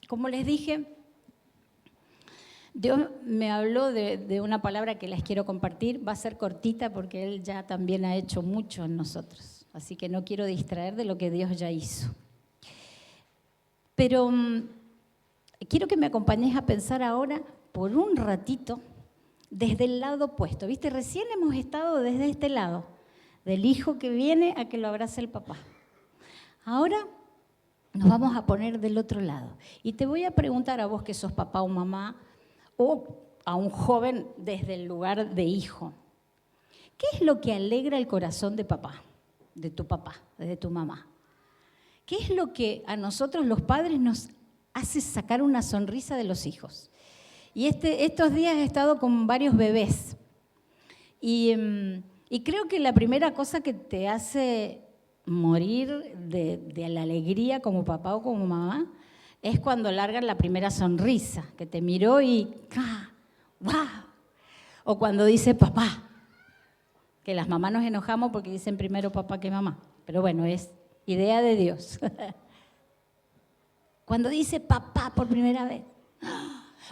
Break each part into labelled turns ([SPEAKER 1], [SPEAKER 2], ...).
[SPEAKER 1] Como les dije, Dios me habló de una palabra que les quiero compartir. Va a ser cortita porque Él ya también ha hecho mucho en nosotros. Así que no quiero distraer de lo que Dios ya hizo. Pero quiero que me acompañes a pensar ahora por un ratito desde el lado opuesto. ¿Viste? Recién hemos estado desde este lado, del hijo que viene a que lo abrace el papá. Ahora nos vamos a poner del otro lado. Y te voy a preguntar a vos que sos papá o mamá, o a un joven desde el lugar de hijo. ¿Qué es lo que alegra el corazón de papá, de tu mamá? ¿Qué es lo que a nosotros los padres nos hace sacar una sonrisa de los hijos? Y estos días he estado con varios bebés y creo que la primera cosa que te hace morir de la alegría como papá o como mamá es cuando largan la primera sonrisa, que te miró y ¡ah! ¡Wow! O cuando dice papá, que las mamás nos enojamos porque dicen primero papá que mamá, pero bueno, es idea de Dios. Cuando dice papá por primera vez,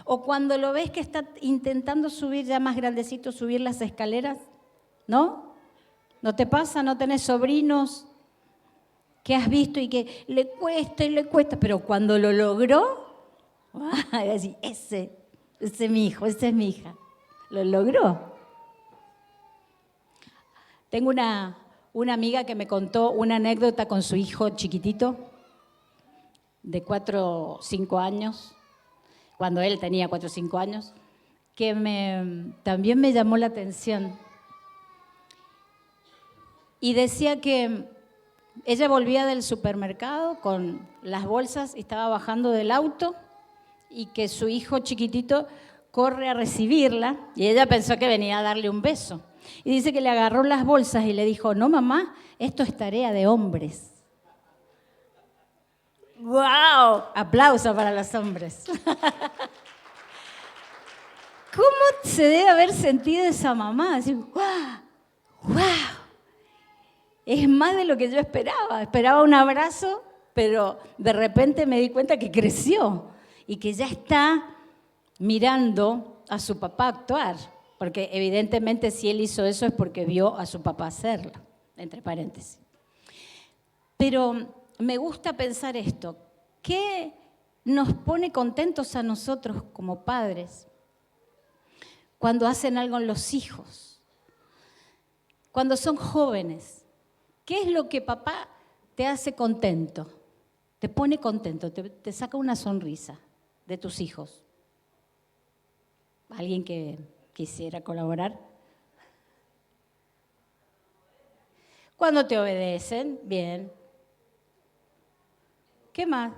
[SPEAKER 1] o cuando lo ves que está intentando subir, ya más grandecito, subir las escaleras, ¿no? ¿No te pasa? ¿No tenés sobrinos que has visto y que le cuesta, pero cuando lo logró, así, ese es mi hijo, esa es mi hija, lo logró. Tengo una amiga que me contó una anécdota con su hijo chiquitito, de 4 o 5 años, cuando él tenía 4 o 5 años, que también me llamó la atención. Y decía que ella volvía del supermercado con las bolsas y estaba bajando del auto y que su hijo chiquitito corre a recibirla y ella pensó que venía a darle un beso. Y dice que le agarró las bolsas y le dijo, no mamá, esto es tarea de hombres. ¡Wow! Aplauso para los hombres. ¿Cómo se debe haber sentido esa mamá? Así, ¡wow! ¡Wow! Es más de lo que yo esperaba. Esperaba un abrazo, pero de repente me di cuenta que creció y que ya está mirando a su papá actuar. Porque evidentemente si él hizo eso es porque vio a su papá hacerlo, entre paréntesis. Pero me gusta pensar esto. ¿Qué nos pone contentos a nosotros como padres cuando hacen algo en los hijos? Cuando son jóvenes. ¿Qué es lo que papá te hace contento? Te pone contento, te saca una sonrisa de tus hijos. ¿Alguien que quisiera colaborar? Cuando te obedecen, bien. ¿Qué más?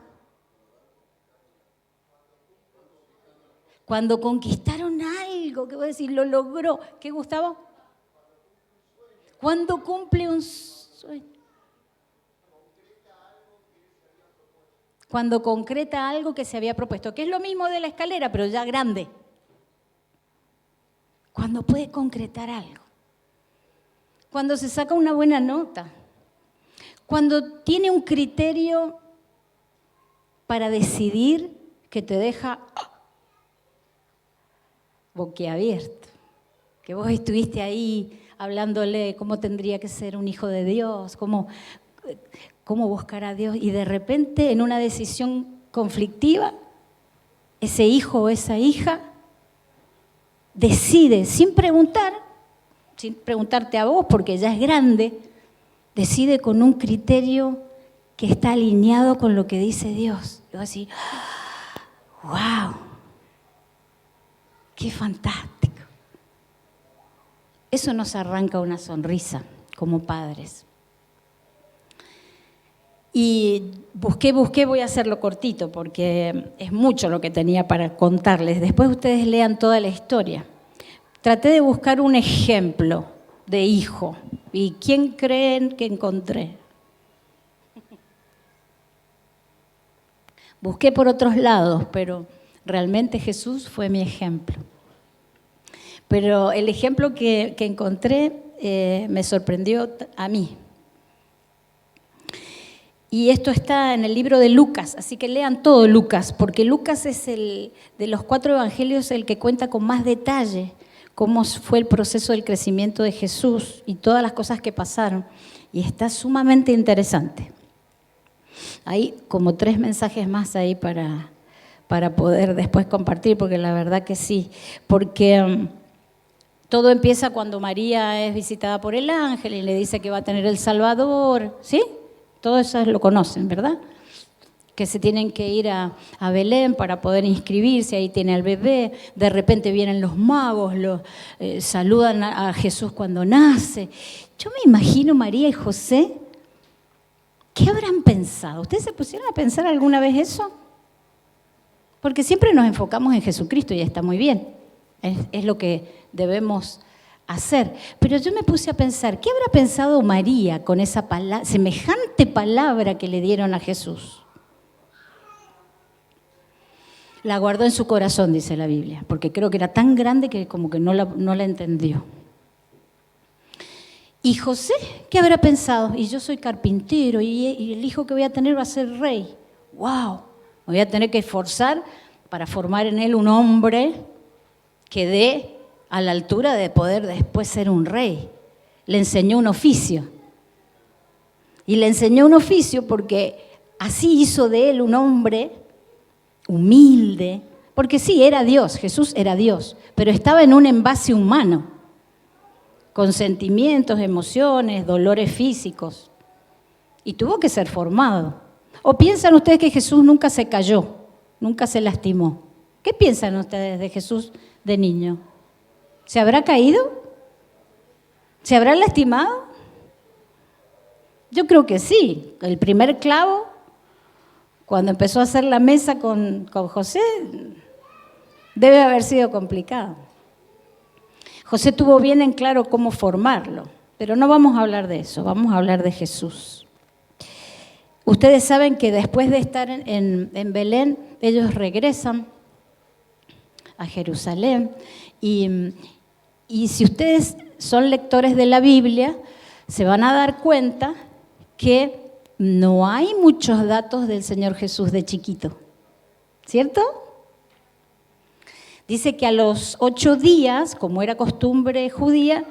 [SPEAKER 1] Cuando conquistaron algo, que voy a decir, lo logró. ¿Qué, Gustavo? Cuando cumple un sueño. Cuando concreta algo que se había propuesto, que es lo mismo de la escalera, pero ya grande. Cuando puede concretar algo. Cuando se saca una buena nota. Cuando tiene un criterio para decidir que te deja boquiabierto. Que vos estuviste ahí hablándole cómo tendría que ser un hijo de Dios, cómo buscar a Dios, y de repente en una decisión conflictiva, ese hijo o esa hija decide sin preguntarte a vos porque ya es grande, decide con un criterio que está alineado con lo que dice Dios. Yo así, ¡wow! ¡Qué fantástico! Eso nos arranca una sonrisa como padres. Y busqué, voy a hacerlo cortito porque es mucho lo que tenía para contarles. Después ustedes lean toda la historia. Traté de buscar un ejemplo de hijo. ¿Y quién creen que encontré? Busqué por otros lados, pero realmente Jesús fue mi ejemplo. Pero el ejemplo que encontré me sorprendió a mí. Y esto está en el libro de Lucas, así que lean todo Lucas, porque Lucas es de los 4 evangelios el que cuenta con más detalle cómo fue el proceso del crecimiento de Jesús y todas las cosas que pasaron. Y está sumamente interesante. Hay como 3 mensajes más ahí para poder después compartir, porque la verdad que sí. Porque todo empieza cuando María es visitada por el ángel y le dice que va a tener el Salvador, ¿sí? Todo eso lo conocen, ¿verdad? Que se tienen que ir a Belén para poder inscribirse, ahí tiene al bebé, de repente vienen los magos, saludan a Jesús cuando nace. Yo me imagino María y José, ¿qué habrán pensado? ¿Ustedes se pusieron a pensar alguna vez eso? Porque siempre nos enfocamos en Jesucristo y está muy bien, es lo que debemos hacer. Pero yo me puse a pensar, ¿qué habrá pensado María con esa semejante palabra que le dieron a Jesús? La guardó en su corazón, dice la Biblia, porque creo que era tan grande que como que no la entendió. ¿Y José qué habrá pensado? Y yo soy carpintero y el hijo que voy a tener va a ser rey. ¡Wow! Me voy a tener que esforzar para formar en él un hombre que dé a la altura de poder después ser un rey. Le enseñó un oficio. Y le enseñó un oficio porque así hizo de él un hombre humilde. Porque sí, era Dios, Jesús era Dios, pero estaba en un envase humano, con sentimientos, emociones, dolores físicos. Y tuvo que ser formado. ¿O piensan ustedes que Jesús nunca se cayó, nunca se lastimó? ¿Qué piensan ustedes de Jesús de niño? ¿Se habrá caído? ¿Se habrá lastimado? Yo creo que sí. El primer clavo, cuando empezó a hacer la mesa con José, debe haber sido complicado. José tuvo bien en claro cómo formarlo, pero no vamos a hablar de eso, vamos a hablar de Jesús. Ustedes saben que después de estar en Belén, ellos regresan a Jerusalén y si ustedes son lectores de la Biblia, se van a dar cuenta que no hay muchos datos del Señor Jesús de chiquito, ¿cierto? Dice que a los 8 días, como era costumbre judía,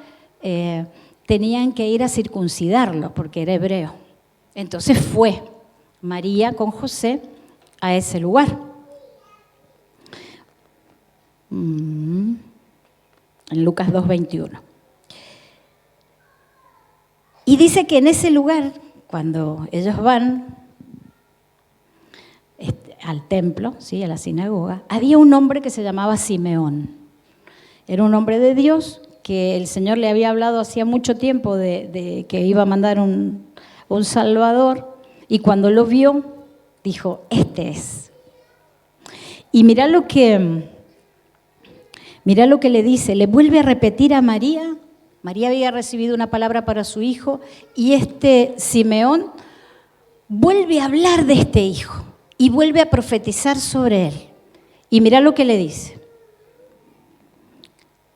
[SPEAKER 1] tenían que ir a circuncidarlo porque era hebreo. Entonces fue María con José a ese lugar. En Lucas 2:21. Y dice que en ese lugar, cuando ellos van al templo, ¿sí?, a la sinagoga, había un hombre que se llamaba Simeón. Era un hombre de Dios que el Señor le había hablado hacía mucho tiempo de que iba a mandar un Salvador, y cuando lo vio, dijo, este es. Y mirá lo que le dice, le vuelve a repetir a María. María había recibido una palabra para su hijo y este Simeón vuelve a hablar de este hijo y vuelve a profetizar sobre él. Y mirá lo que le dice.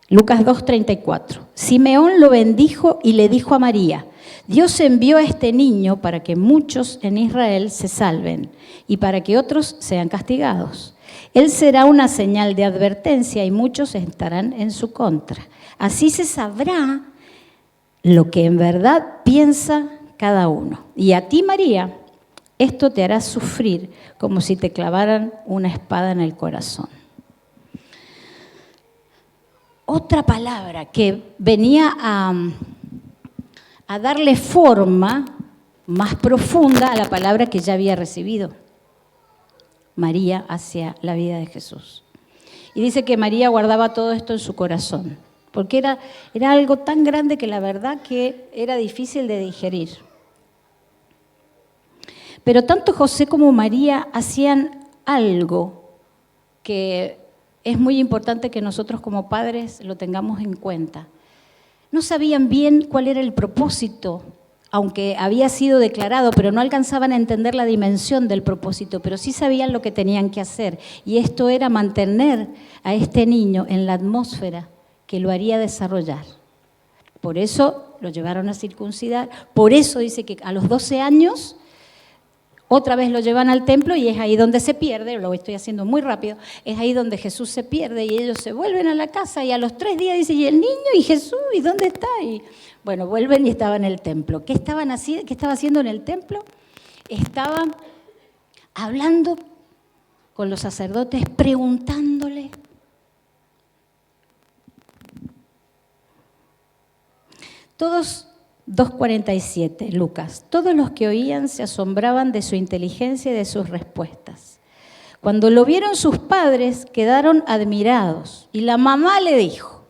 [SPEAKER 1] Lucas 2:34. Simeón lo bendijo y le dijo a María, Dios envió a este niño para que muchos en Israel se salven y para que otros sean castigados. Él será una señal de advertencia y muchos estarán en su contra. Así se sabrá lo que en verdad piensa cada uno. Y a ti, María, esto te hará sufrir como si te clavaran una espada en el corazón. Otra palabra que venía a darle forma más profunda a la palabra que ya había recibido María hacia la vida de Jesús. Y dice que María guardaba todo esto en su corazón, porque era algo tan grande que la verdad que era difícil de digerir. Pero tanto José como María hacían algo que es muy importante que nosotros como padres lo tengamos en cuenta. No sabían bien cuál era el propósito, aunque había sido declarado, pero no alcanzaban a entender la dimensión del propósito, pero sí sabían lo que tenían que hacer. Y esto era mantener a este niño en la atmósfera que lo haría desarrollar. Por eso lo llevaron a circuncidar, por eso dice que a los 12 años Otra vez lo llevan al templo y es ahí donde se pierde, lo estoy haciendo muy rápido, es ahí donde Jesús se pierde y ellos se vuelven a la casa y a los 3 días dicen, ¿y el niño? ¿Y Jesús? ¿Y dónde está? Y bueno, vuelven y estaba en el templo. ¿Qué estaba haciendo en el templo? Estaba hablando con los sacerdotes, preguntándole. Todos, 2:47, Lucas, todos los que oían se asombraban de su inteligencia y de sus respuestas. Cuando lo vieron sus padres, quedaron admirados. Y la mamá le dijo,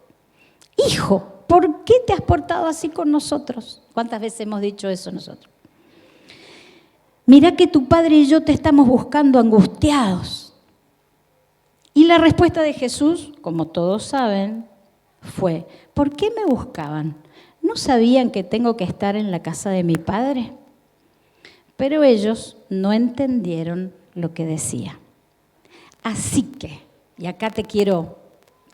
[SPEAKER 1] hijo, ¿por qué te has portado así con nosotros? ¿Cuántas veces hemos dicho eso nosotros? Mirá que tu padre y yo te estamos buscando angustiados. Y la respuesta de Jesús, como todos saben, fue, ¿por qué me buscaban? ¿No sabían que tengo que estar en la casa de mi padre? Pero ellos no entendieron lo que decía. Así que, y acá te quiero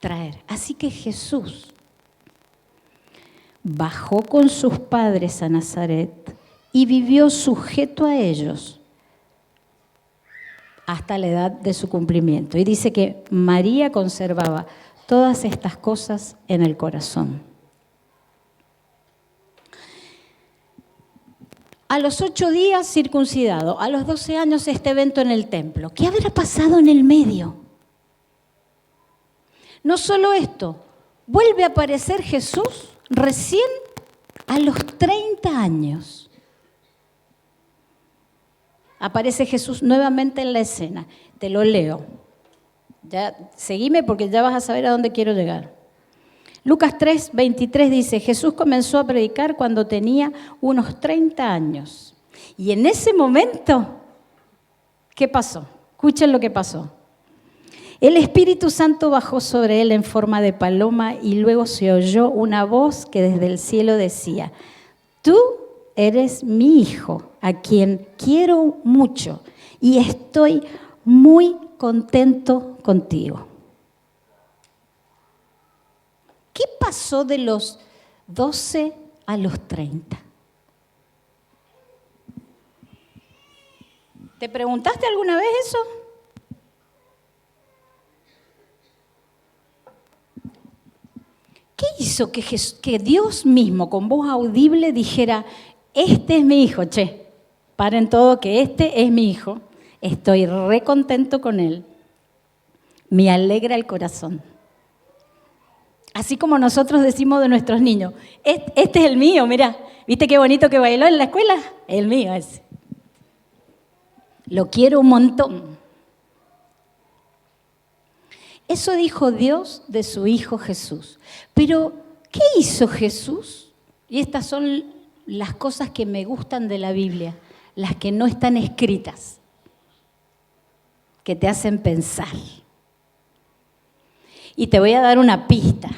[SPEAKER 1] traer, así que Jesús bajó con sus padres a Nazaret y vivió sujeto a ellos hasta la edad de su cumplimiento. Y dice que María conservaba todas estas cosas en el corazón. A los 8 días circuncidado, a los 12 años este evento en el templo. ¿Qué habrá pasado en el medio? No solo esto, vuelve a aparecer Jesús recién a los 30 años. Aparece Jesús nuevamente en la escena. Te lo leo. Ya, seguime porque ya vas a saber a dónde quiero llegar. Lucas 3:23 dice, Jesús comenzó a predicar cuando tenía unos 30 años. Y en ese momento, ¿qué pasó? Escuchen lo que pasó. El Espíritu Santo bajó sobre él en forma de paloma y luego se oyó una voz que desde el cielo decía, tú eres mi hijo, a quien quiero mucho y estoy muy contento contigo. ¿Qué pasó de los 12 a los 30? ¿Te preguntaste alguna vez eso? ¿Qué hizo que Dios mismo con voz audible dijera, este es mi hijo, che, paren todo que este es mi hijo, estoy re contento con él, me alegra el corazón? Así como nosotros decimos de nuestros niños, este es el mío, mira, ¿viste qué bonito que bailó en la escuela? El mío ese. Lo quiero un montón. Eso dijo Dios de su Hijo Jesús. Pero, ¿qué hizo Jesús? Y estas son las cosas que me gustan de la Biblia, las que no están escritas, que te hacen pensar. Y te voy a dar una pista.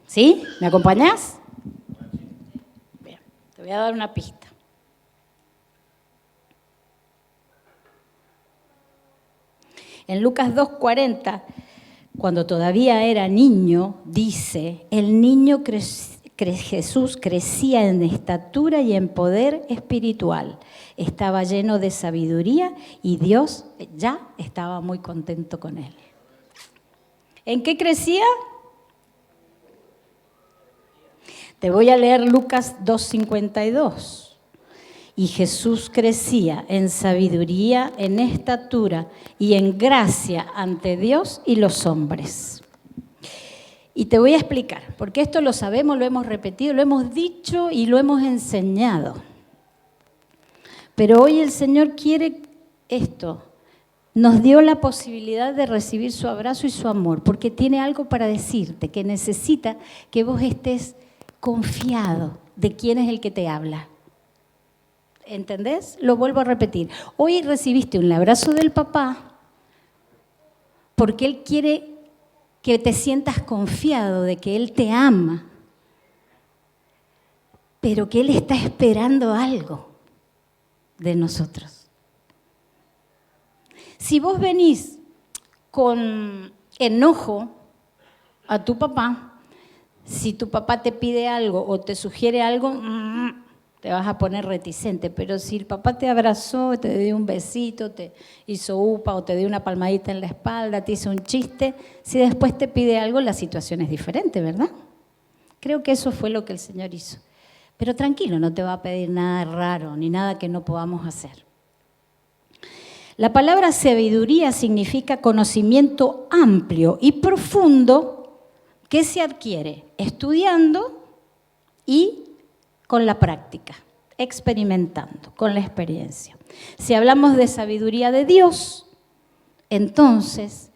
[SPEAKER 1] ¿Sí? ¿Me acompañás? Bien, te voy a dar una pista. En Lucas 2:40, cuando todavía era niño, dice, el niño Jesús crecía en estatura y en poder espiritual. Estaba lleno de sabiduría y Dios ya estaba muy contento con él. ¿En qué crecía? Te voy a leer Lucas 2:52. Y Jesús crecía en sabiduría, en estatura y en gracia ante Dios y los hombres. Y te voy a explicar, porque esto lo sabemos, lo hemos repetido, lo hemos dicho y lo hemos enseñado. Pero hoy el Señor quiere esto. Nos dio la posibilidad de recibir su abrazo y su amor, porque tiene algo para decirte, que necesita que vos estés confiado de quién es el que te habla. ¿Entendés? Lo vuelvo a repetir. Hoy recibiste un abrazo del papá porque Él quiere que te sientas confiado de que Él te ama, pero que Él está esperando algo de nosotros. Si vos venís con enojo a tu papá, si tu papá te pide algo o te sugiere algo, te vas a poner reticente, pero si el papá te abrazó, te dio un besito, te hizo upa o te dio una palmadita en la espalda, te hizo un chiste, si después te pide algo, la situación es diferente, ¿verdad? Creo que eso fue lo que el Señor hizo. Pero tranquilo, no te va a pedir nada raro ni nada que no podamos hacer. La palabra sabiduría significa conocimiento amplio y profundo que se adquiere estudiando y con la práctica, experimentando, con la experiencia. Si hablamos de sabiduría de Dios, entonces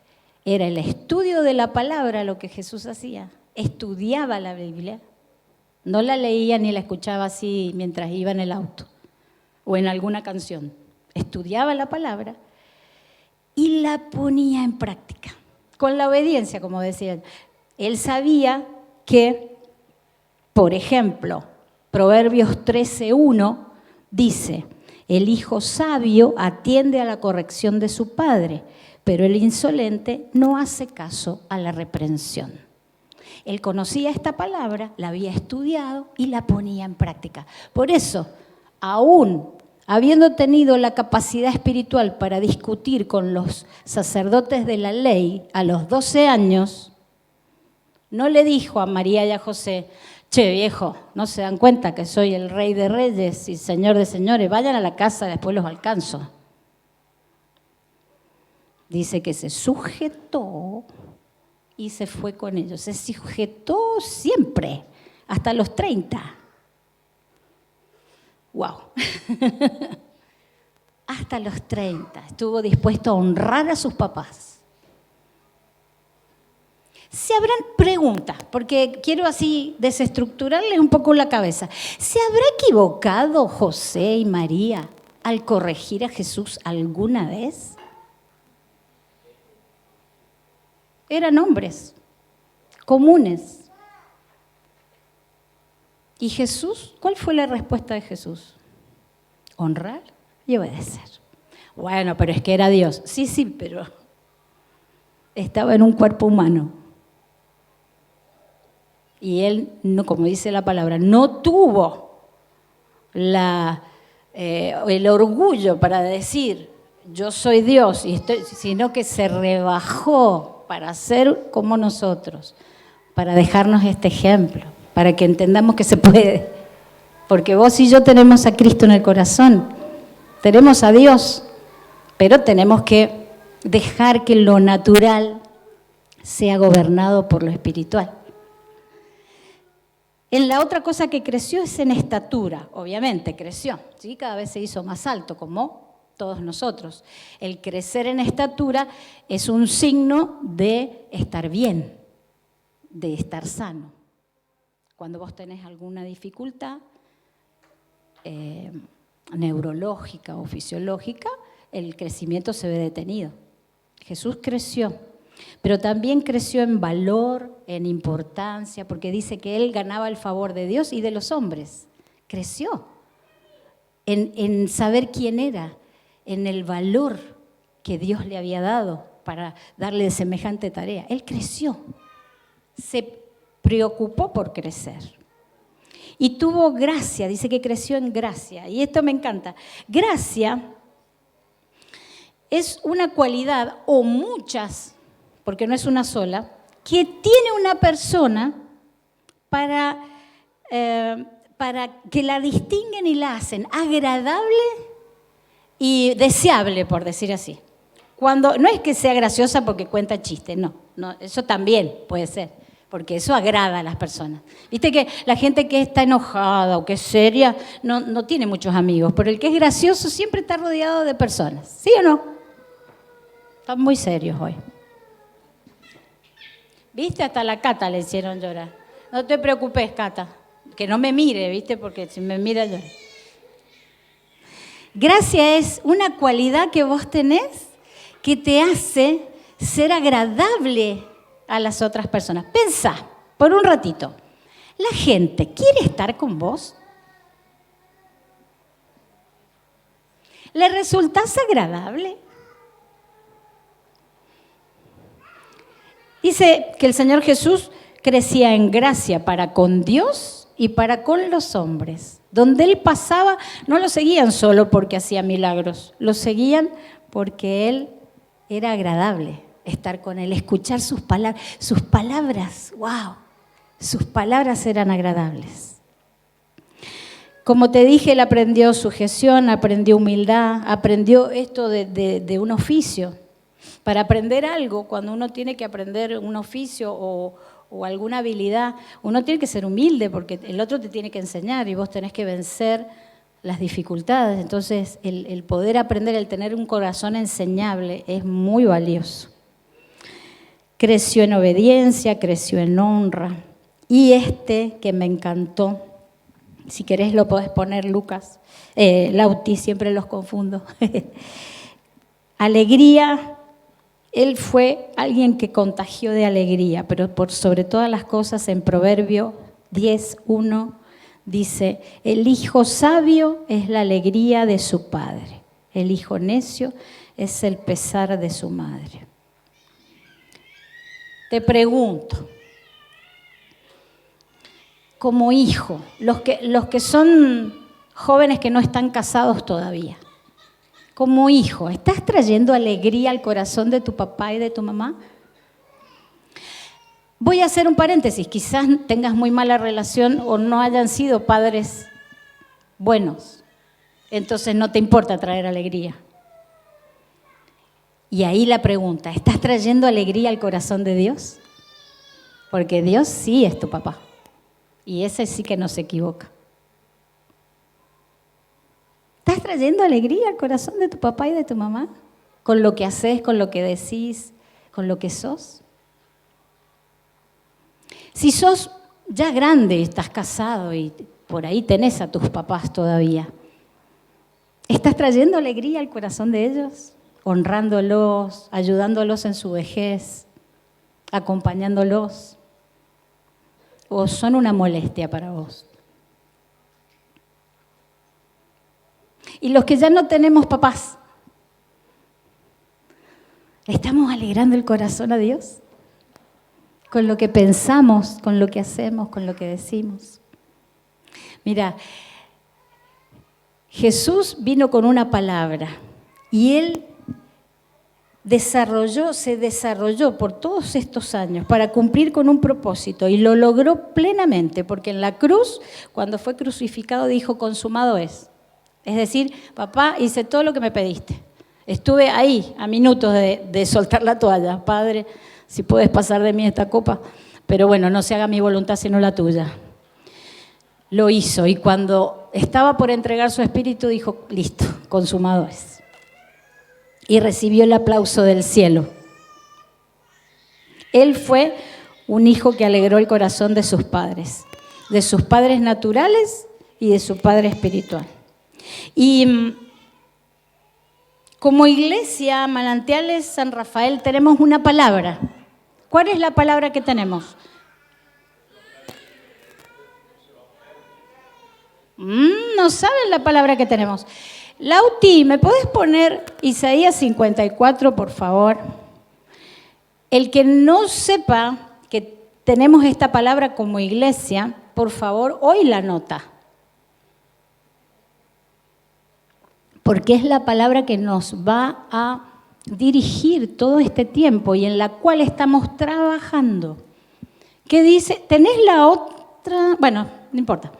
[SPEAKER 1] era el estudio de la palabra lo que Jesús hacía. Estudiaba la Biblia, no la leía ni la escuchaba así mientras iba en el auto o en alguna canción. Estudiaba la palabra y la ponía en práctica, con la obediencia, como decían. Él sabía que, por ejemplo, Proverbios 13:1 dice, el hijo sabio atiende a la corrección de su padre, pero el insolente no hace caso a la reprensión. Él conocía esta palabra, la había estudiado y la ponía en práctica. Por eso, aún habiendo tenido la capacidad espiritual para discutir con los sacerdotes de la ley a los 12 años, no le dijo a María y a José, che viejo, ¿no se dan cuenta que soy el rey de reyes y señor de señores? Vayan a la casa, después los alcanzo. Dice que se sujetó y se fue con ellos. Se sujetó siempre, hasta los 30. ¡Wow! Hasta los 30 estuvo dispuesto a honrar a sus papás. Se habrán preguntas, porque quiero así desestructurarles un poco la cabeza. ¿Se habrá equivocado José y María al corregir a Jesús alguna vez? Eran hombres comunes. ¿Y Jesús? ¿Cuál fue la respuesta de Jesús? Honrar y obedecer. Bueno, pero es que era Dios. Sí, pero estaba en un cuerpo humano. Y él, no, como dice la palabra, no tuvo el orgullo para decir, yo soy Dios, sino que se rebajó para ser como nosotros, para dejarnos este ejemplo, para que entendamos que se puede. Porque vos y yo tenemos a Cristo en el corazón, tenemos a Dios, pero tenemos que dejar que lo natural sea gobernado por lo espiritual. En la otra cosa que creció es en estatura, obviamente creció, ¿sí? Cada vez se hizo más alto, como todos nosotros. El crecer en estatura es un signo de estar bien, de estar sano. Cuando vos tenés alguna dificultad neurológica o fisiológica, el crecimiento se ve detenido. Jesús creció, pero también creció en valor, en importancia, porque dice que él ganaba el favor de Dios y de los hombres. Creció en saber quién era, en el valor que Dios le había dado para darle semejante tarea. Él creció, se preocupó por crecer. Y tuvo gracia, dice que creció en gracia. Y esto me encanta. Gracia es una cualidad, o muchas, porque no es una sola, que tiene una persona para que la distinguen y la hacen agradable y deseable, por decir así. Cuando, no es que sea graciosa porque cuenta chistes, no, eso también puede ser, porque eso agrada a las personas. Viste que la gente que está enojada o que es seria no tiene muchos amigos, pero el que es gracioso siempre está rodeado de personas, ¿sí o no? Están muy serios hoy. ¿Viste? Hasta la Cata le hicieron llorar. No te preocupes, Cata, que no me mire, ¿viste? Porque si me mira llora. Gracia es una cualidad que vos tenés que te hace ser agradable a las otras personas. Pensá, por un ratito, ¿la gente quiere estar con vos? ¿Le resultás agradable? Dice que el Señor Jesús crecía en gracia para con Dios y para con los hombres. Donde Él pasaba, no lo seguían solo porque hacía milagros, lo seguían porque Él era agradable estar con Él, escuchar sus palabras. Sus palabras, wow, sus palabras eran agradables. Como te dije, Él aprendió sujeción, aprendió humildad, aprendió esto de un oficio. Para aprender algo, cuando uno tiene que aprender un oficio o alguna habilidad, uno tiene que ser humilde porque el otro te tiene que enseñar y vos tenés que vencer las dificultades. Entonces, el poder aprender, el tener un corazón enseñable es muy valioso. Creció en obediencia, creció en honra. Y que me encantó, si querés lo podés poner, Lucas, Lauti, siempre los confundo. Alegría. Él fue alguien que contagió de alegría, pero por sobre todas las cosas en Proverbio 10:1 dice, el hijo sabio es la alegría de su padre, el hijo necio es el pesar de su madre. Te pregunto, como hijo, los que son jóvenes que no están casados todavía, como hijo, ¿estás trayendo alegría al corazón de tu papá y de tu mamá? Voy a hacer un paréntesis, quizás tengas muy mala relación o no hayan sido padres buenos, entonces no te importa traer alegría. Y ahí la pregunta, ¿estás trayendo alegría al corazón de Dios? Porque Dios sí es tu papá y ese sí que no se equivoca. ¿Estás trayendo alegría al corazón de tu papá y de tu mamá? ¿Con lo que haces, con lo que decís, con lo que sos? Si sos ya grande, estás casado y por ahí tenés a tus papás todavía, ¿estás trayendo alegría al corazón de ellos? Honrándolos, ayudándolos en su vejez, acompañándolos. ¿O son una molestia para vos? Y los que ya no tenemos papás, ¿le estamos alegrando el corazón a Dios? Con lo que pensamos, con lo que hacemos, con lo que decimos. Mira, Jesús vino con una palabra y Él se desarrolló por todos estos años para cumplir con un propósito y lo logró plenamente, porque en la cruz, cuando fue crucificado, dijo, consumado es. Es decir, papá, hice todo lo que me pediste. Estuve ahí a minutos de soltar la toalla. Padre, si puedes pasar de mí esta copa, pero bueno, no se haga mi voluntad sino la tuya. Lo hizo y cuando estaba por entregar su espíritu dijo, listo, consumado es. Y recibió el aplauso del cielo. Él fue un hijo que alegró el corazón de sus padres naturales y de su padre espiritual. Y como iglesia Manantiales San Rafael tenemos una palabra. ¿Cuál es la palabra que tenemos? No saben la palabra que tenemos. Lauti, ¿me podés poner Isaías 54, por favor? El que no sepa que tenemos esta palabra como iglesia, por favor, hoy la nota. Porque es la palabra que nos va a dirigir todo este tiempo y en la cual estamos trabajando. ¿Qué dice? ¿Tenés la otra? Bueno, no importa.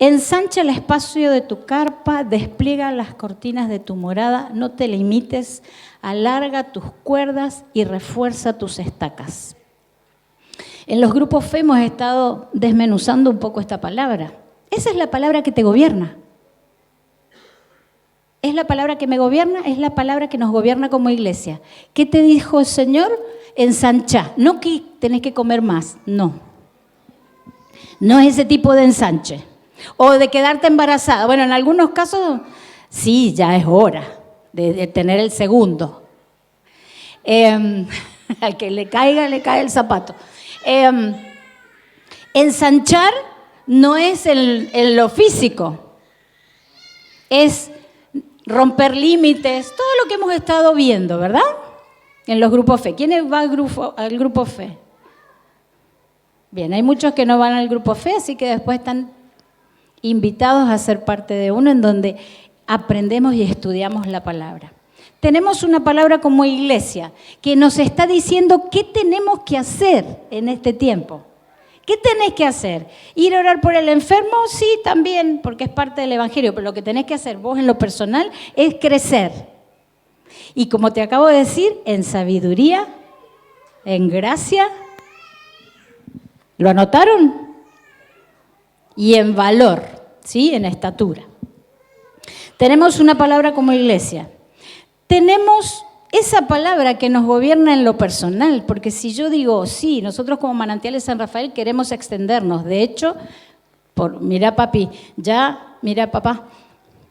[SPEAKER 1] Ensancha el espacio de tu carpa, despliega las cortinas de tu morada, no te limites, alarga tus cuerdas y refuerza tus estacas. En los grupos fe hemos estado desmenuzando un poco esta palabra. Esa es la palabra que te gobierna. Es la palabra que me gobierna, es la palabra que nos gobierna como iglesia. ¿Qué te dijo el Señor? Ensancha. No que tenés que comer más, no. No es ese tipo de ensanche. O de quedarte embarazada. Bueno, en algunos casos sí, ya es hora de tener el segundo. Al que le cae el zapato. Ensanchar no es en lo físico, es romper límites, todo lo que hemos estado viendo, ¿verdad? En los grupos fe. ¿Quién va al grupo fe? Bien, hay muchos que no van al grupo fe, así que después están invitados a ser parte de uno en donde aprendemos y estudiamos la palabra. Tenemos una palabra como iglesia que nos está diciendo qué tenemos que hacer en este tiempo. ¿Qué tenés que hacer? ¿Ir a orar por el enfermo? Sí, también, porque es parte del evangelio, pero lo que tenés que hacer vos en lo personal es crecer. Y como te acabo de decir, en sabiduría, en gracia, ¿lo anotaron? Y en valor, ¿sí? En estatura. Tenemos una palabra como iglesia. Tenemos esa palabra que nos gobierna en lo personal, porque si yo digo, sí, nosotros como Manantiales San Rafael queremos extendernos. De hecho, mira papi, mira papá,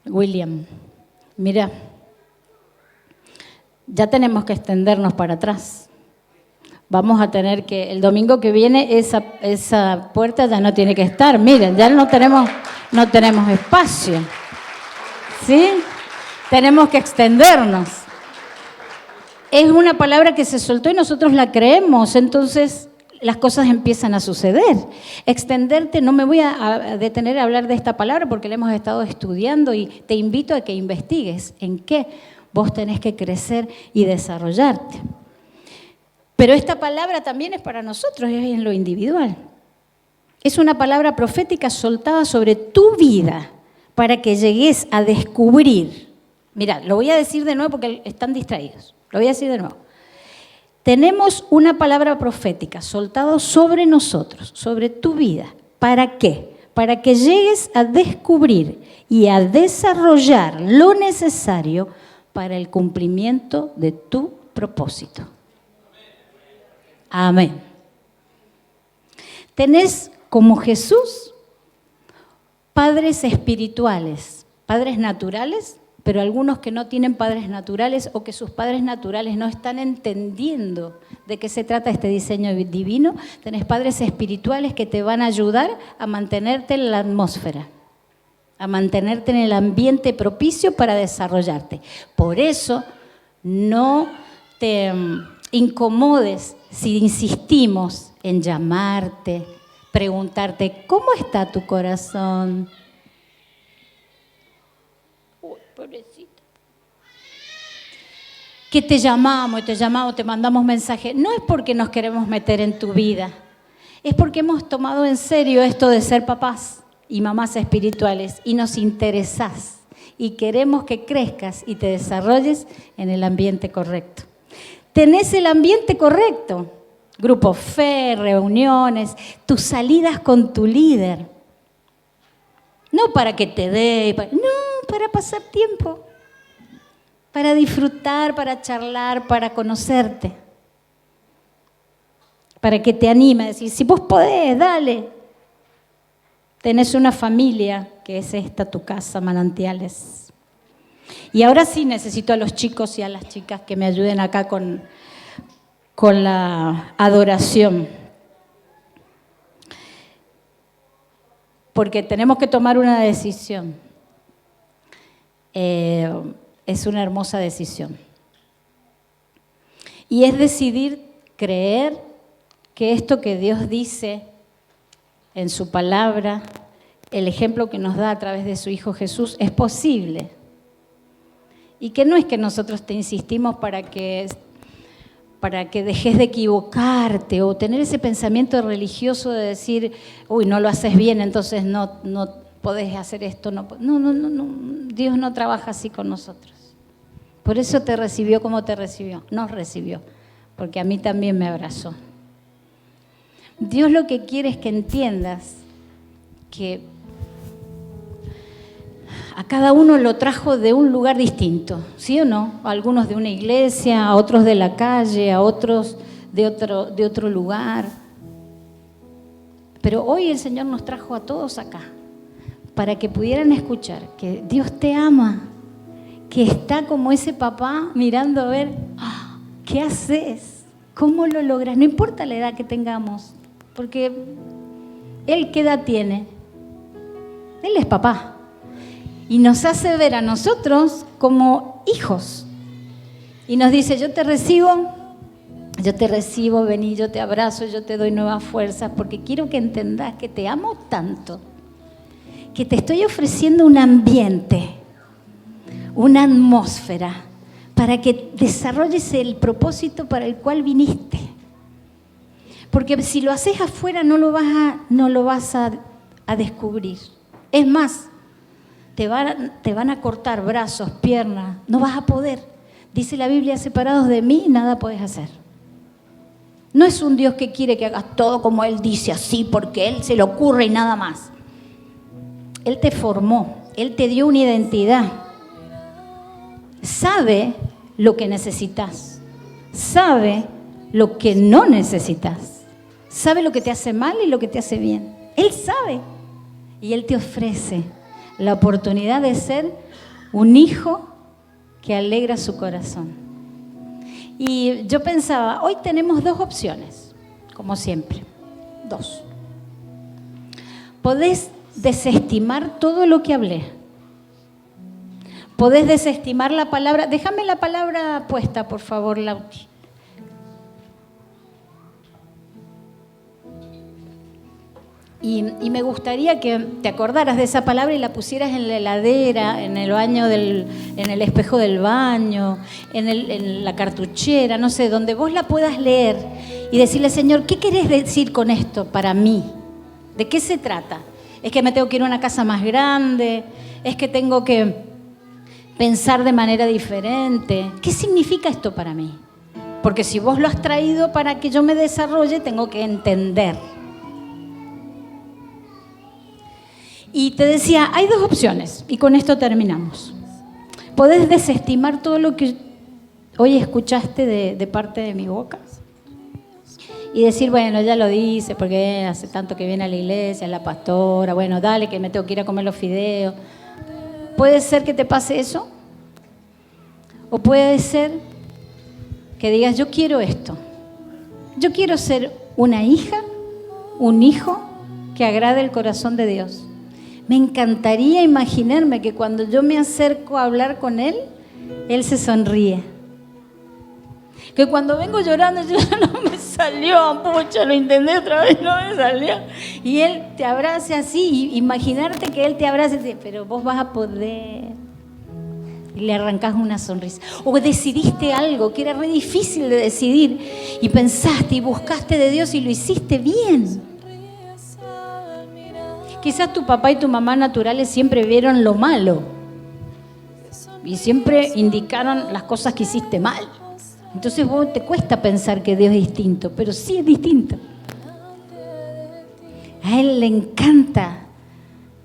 [SPEAKER 1] William, mira, ya tenemos que extendernos para atrás. Vamos a tener que, el domingo que viene, esa puerta ya no tiene que estar. Miren, ya no tenemos espacio. ¿Sí? Tenemos que extendernos. Es una palabra que se soltó y nosotros la creemos, entonces las cosas empiezan a suceder. Extenderte, no me voy a detener a hablar de esta palabra porque la hemos estado estudiando y te invito a que investigues en qué vos tenés que crecer y desarrollarte. Pero esta palabra también es para nosotros, es en lo individual. Es una palabra profética soltada sobre tu vida para que llegues a descubrir. Mirá, lo voy a decir de nuevo porque están distraídos. Lo voy a decir de nuevo. Tenemos una palabra profética soltada sobre nosotros, sobre tu vida. ¿Para qué? Para que llegues a descubrir y a desarrollar lo necesario para el cumplimiento de tu propósito. Amén. Tenés como Jesús padres espirituales, padres naturales, pero algunos que no tienen padres naturales o que sus padres naturales no están entendiendo de qué se trata este diseño divino. Tenés padres espirituales que te van a ayudar a mantenerte en la atmósfera, a mantenerte en el ambiente propicio para desarrollarte. Por eso no te incomodes si insistimos en llamarte, preguntarte, ¿cómo está tu corazón? Uy, pobrecita. Que te llamamos, te mandamos mensajes. No es porque nos queremos meter en tu vida, es porque hemos tomado en serio esto de ser papás y mamás espirituales y nos interesás y queremos que crezcas y te desarrolles en el ambiente correcto. Tenés el ambiente correcto, grupo fe, reuniones, tus salidas con tu líder. No para que te dé, no, para pasar tiempo, para disfrutar, para charlar, para conocerte, para que te anime a decir, si vos podés, dale. Tenés una familia que es esta, tu casa, Manantiales. Y ahora sí necesito a los chicos y a las chicas que me ayuden acá con la adoración. Porque tenemos que tomar una decisión. Es una hermosa decisión. Y es decidir creer que esto que Dios dice en su palabra, el ejemplo que nos da a través de su Hijo Jesús, es posible. Y que no es que nosotros te insistimos para que dejes de equivocarte o tener ese pensamiento religioso de decir, uy, no lo haces bien, entonces no podés hacer esto. No, Dios no trabaja así con nosotros. Por eso te recibió como te recibió, nos recibió, porque a mí también me abrazó. Dios lo que quiere es que entiendas que a cada uno lo trajo de un lugar distinto, ¿sí o no? A algunos de una iglesia, a otros de la calle, a otros de otro lugar. Pero hoy el Señor nos trajo a todos acá para que pudieran escuchar que Dios te ama, que está como ese papá mirando a ver, ¿qué haces? ¿Cómo lo logras? No importa la edad que tengamos, porque Él ¿qué edad tiene? Él es papá. Y nos hace ver a nosotros como hijos. Y nos dice, yo te recibo, Yo te recibo, vení, yo te abrazo, yo te doy nuevas fuerzas, porque quiero que entendas que te amo tanto, que te estoy ofreciendo un ambiente, una atmósfera, para que desarrolles el propósito para el cual viniste. Porque si lo haces afuera no lo vas a descubrir. Es más, te van a cortar brazos, piernas, no vas a poder. Dice la Biblia, separados de mí, nada podés hacer. No es un Dios que quiere que hagas todo como Él dice, así, porque Él se le ocurre y nada más. Él te formó, Él te dio una identidad. Sabe lo que necesitas, sabe lo que no necesitas, sabe lo que te hace mal y lo que te hace bien. Él sabe y Él te ofrece la oportunidad de ser un hijo que alegra su corazón. Y yo pensaba, hoy tenemos dos opciones, como siempre, dos. Podés desestimar todo lo que hablé. Podés desestimar la palabra. Déjame la palabra puesta, por favor, Lauti. Y me gustaría que te acordaras de esa palabra y la pusieras en la heladera, en el baño en el espejo del baño, en la cartuchera, no sé, donde vos la puedas leer y decirle, Señor, ¿qué querés decir con esto para mí? ¿De qué se trata? ¿Es que me tengo que ir a una casa más grande? ¿Es que tengo que pensar de manera diferente? ¿Qué significa esto para mí? Porque si vos lo has traído para que yo me desarrolle, tengo que entender. Y te decía, hay dos opciones, y con esto terminamos. Podés desestimar todo lo que hoy escuchaste de parte de mi boca y decir, bueno, ya lo dice, porque hace tanto que viene a la iglesia, es la pastora, bueno, dale, que me tengo que ir a comer los fideos. Puede ser que te pase eso, o puede ser que digas, yo quiero esto. Yo quiero ser una hija, un hijo que agrade el corazón de Dios. Me encantaría imaginarme que cuando yo me acerco a hablar con Él, Él se sonríe. Que cuando vengo llorando, yo no me salió, pucha, lo intenté otra vez, no me salió. Y Él te abrace así, y imaginarte que Él te abrace y dice, pero vos vas a poder. Y le arrancás una sonrisa. O decidiste algo que era re difícil de decidir y pensaste y buscaste de Dios y lo hiciste bien. Quizás tu papá y tu mamá naturales siempre vieron lo malo y siempre indicaron las cosas que hiciste mal. Entonces vos te cuesta pensar que Dios es distinto, pero sí es distinto. A Él le encanta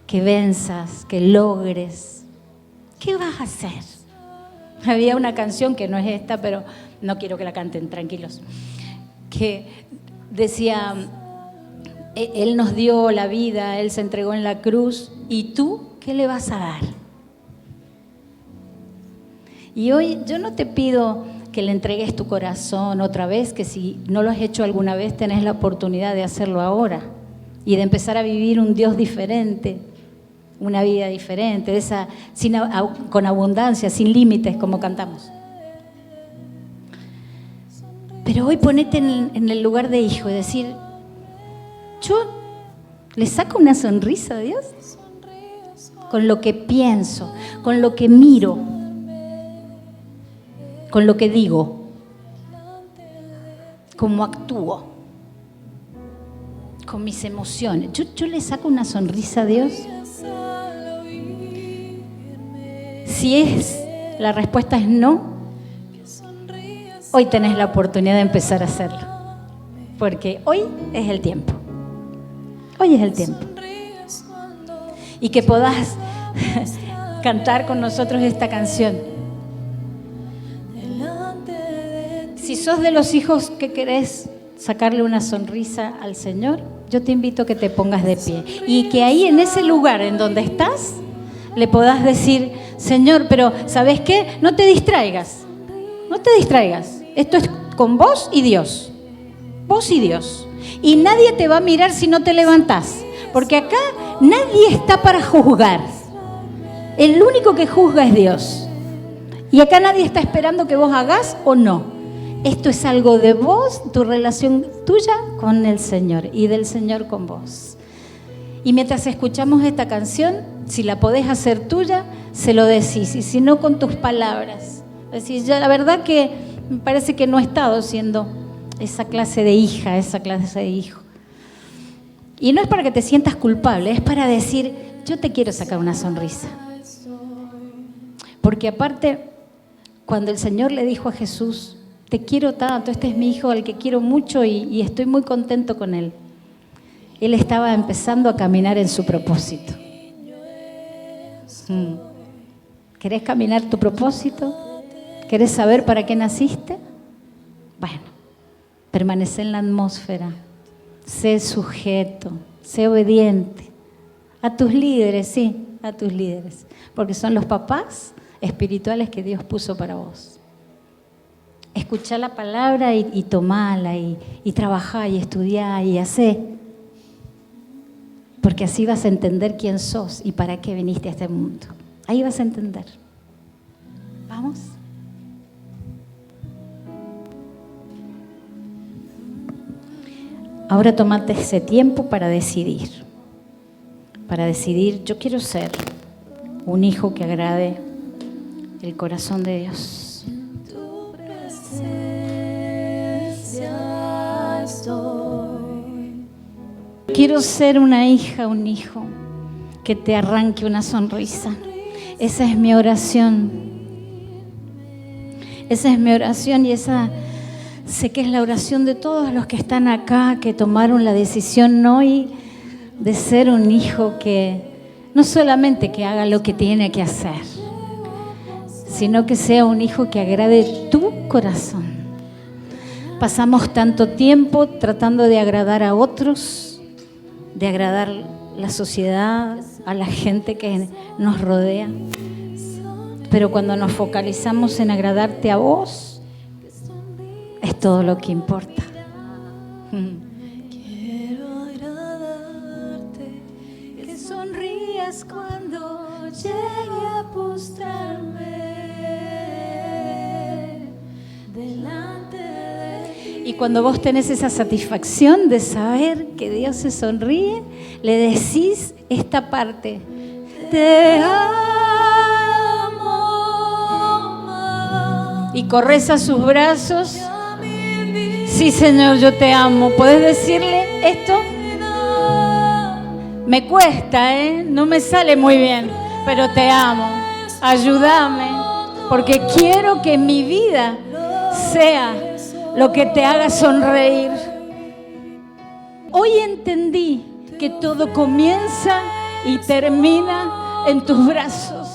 [SPEAKER 1] que venzas, que logres. ¿Qué vas a hacer? Había una canción que no es esta, pero no quiero que la canten, tranquilos, que decía, Él nos dio la vida, Él se entregó en la cruz, ¿y tú qué le vas a dar? Y hoy yo no te pido que le entregues tu corazón otra vez, que si no lo has hecho alguna vez tenés la oportunidad de hacerlo ahora y de empezar a vivir un Dios diferente, una vida diferente, con abundancia, sin límites, como cantamos. Pero hoy ponete en el lugar de hijo y decir, yo le saco una sonrisa a Dios con lo que pienso, con lo que miro, con lo que digo, cómo actúo, con mis emociones. Yo le saco una sonrisa a Dios. Si la respuesta es no, hoy tenés la oportunidad de empezar a hacerlo, porque hoy es el tiempo. Hoy es el tiempo. Y que podás cantar con nosotros esta canción. Si sos de los hijos que querés sacarle una sonrisa al Señor, yo te invito a que te pongas de pie. Y que ahí en ese lugar en donde estás, le podás decir, Señor, pero ¿sabes qué? No te distraigas. No te distraigas. Esto es con vos y Dios. Vos y Dios. Y nadie te va a mirar si no te levantás, porque acá nadie está para juzgar. El único que juzga es Dios. Y acá nadie está esperando que vos hagas o no. Esto es algo de vos, tu relación tuya con el Señor y del Señor con vos. Y mientras escuchamos esta canción, si la podés hacer tuya, se lo decís. Y si no, con tus palabras. Decís, ya la verdad que me parece que no he estado siendo esa clase de hija, esa clase de hijo. Y no es para que te sientas culpable, es para decir, yo te quiero sacar una sonrisa. Porque aparte, cuando el Señor le dijo a Jesús, te quiero tanto, este es mi hijo al que quiero mucho y estoy muy contento con él. Él estaba empezando a caminar en su propósito. ¿Querés caminar tu propósito? ¿Querés saber para qué naciste? Bueno, permanece en la atmósfera, sé sujeto, sé obediente. A tus líderes, sí, a tus líderes, porque son los papás espirituales que Dios puso para vos. Escuchá la palabra y tomala y trabajá y estudiá y hacé. Porque así vas a entender quién sos y para qué viniste a este mundo. Ahí vas a entender. ¿Vamos? Ahora tomate ese tiempo para decidir. Para decidir, yo quiero ser un hijo que agrade el corazón de Dios.
[SPEAKER 2] Tu presencia estoy.
[SPEAKER 1] Quiero ser una hija, un hijo que te arranque una sonrisa. Esa es mi oración. Esa es mi oración y esa sé que es la oración de todos los que están acá, que tomaron la decisión hoy de ser un hijo que no solamente que haga lo que tiene que hacer, sino que sea un hijo que agrade tu corazón. Pasamos tanto tiempo tratando de agradar a otros, de agradar la sociedad, a la gente que nos rodea. Pero cuando nos focalizamos en agradarte a vos, es todo lo que importa.
[SPEAKER 2] Quiero agradarte, que sonrías cuando llegue a postrarme delante de ti.
[SPEAKER 1] Y cuando vos tenés esa satisfacción de saber que Dios se sonríe, le decís esta parte: te amo. Y corres a sus brazos. Sí, Señor, yo te amo. ¿Podés decirle esto? Me cuesta, no me sale muy bien, pero te amo. Ayúdame, porque quiero que mi vida sea lo que te haga sonreír. Hoy entendí que todo comienza y termina en tus brazos.